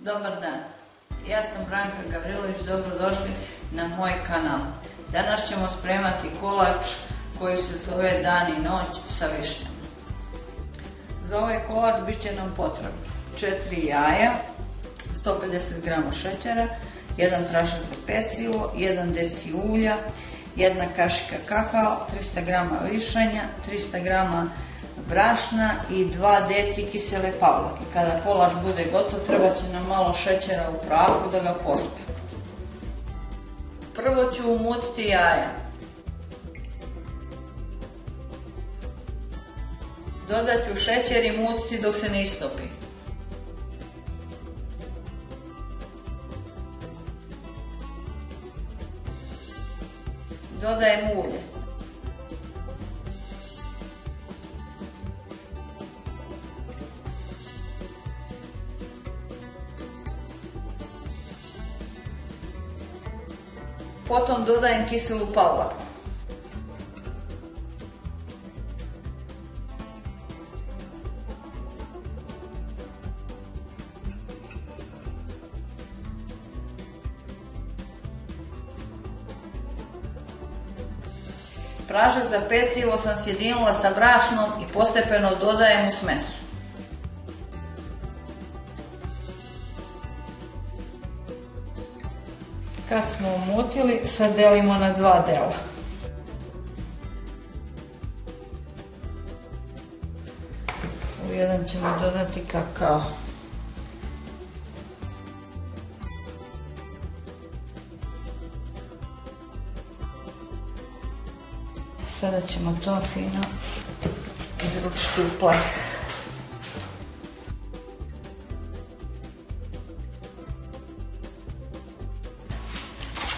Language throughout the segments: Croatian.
Dobar dan, ja sam Branka Gavrilović, dobrodošli na moj kanal. Danas ćemo spremati kolač koji se zove dan i noć sa višnjama. Za ovaj kolač bit će nam potrebno 4 jaja, 150 g šećera, 1 prašak za pecivo, 1 deci ulja, 1 kašika kakao, 300 g višanja, 300 g brašna i 2 deci kisele pavlake. Kada kolač bude gotov, treba će nam malo šećera u prahu da ga pospe. Prvo ću umutiti jaja. Dodat ću šećer i mutiti dok se ne istopi. Dodajem ulje. Potom dodajem kiselu pavlaku. Prašak za pecivo sam sjedinila sa brašnom i postepeno dodajem u smesu. Kad smo umutili, sad delimo na 2 dela. U jedan ćemo dodati kakao. Sada ćemo to fino izručiti u pleh.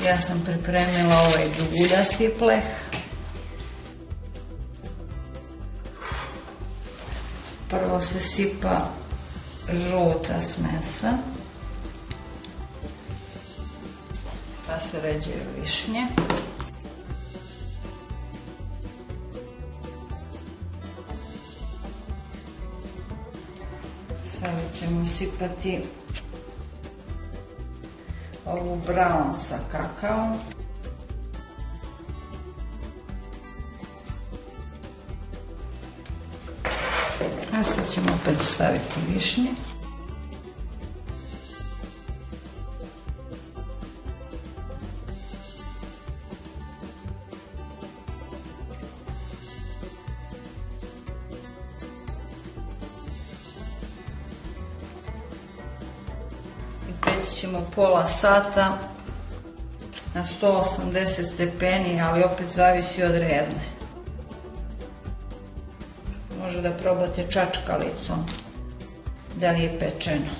Ja sam pripremila ovaj duguljasti pleh. Prvo se sipa žuta smesa, pa se ređaju višnje. Sada ćemo sipati ovu brown sa kakaom. A sad ćemo opet staviti višnje. Peći ćemo pola sata na 180 stepeni, ali opet zavisi od rerne. Može da probate čačkalicom da li je pečeno.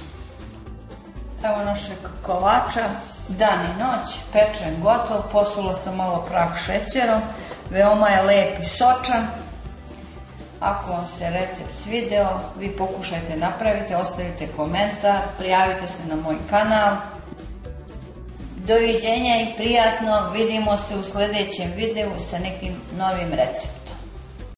Evo našeg kolača, dan i noć, pečen, gotov. Posula sam malo prah šećerom, veoma je lep i sočan. Ako vam se recept svideo, vi pokušajte napravite, ostavite komentar, prijavite se na moj kanal. Doviđenja i prijatno, vidimo se u sljedećem videu sa nekim novim receptom.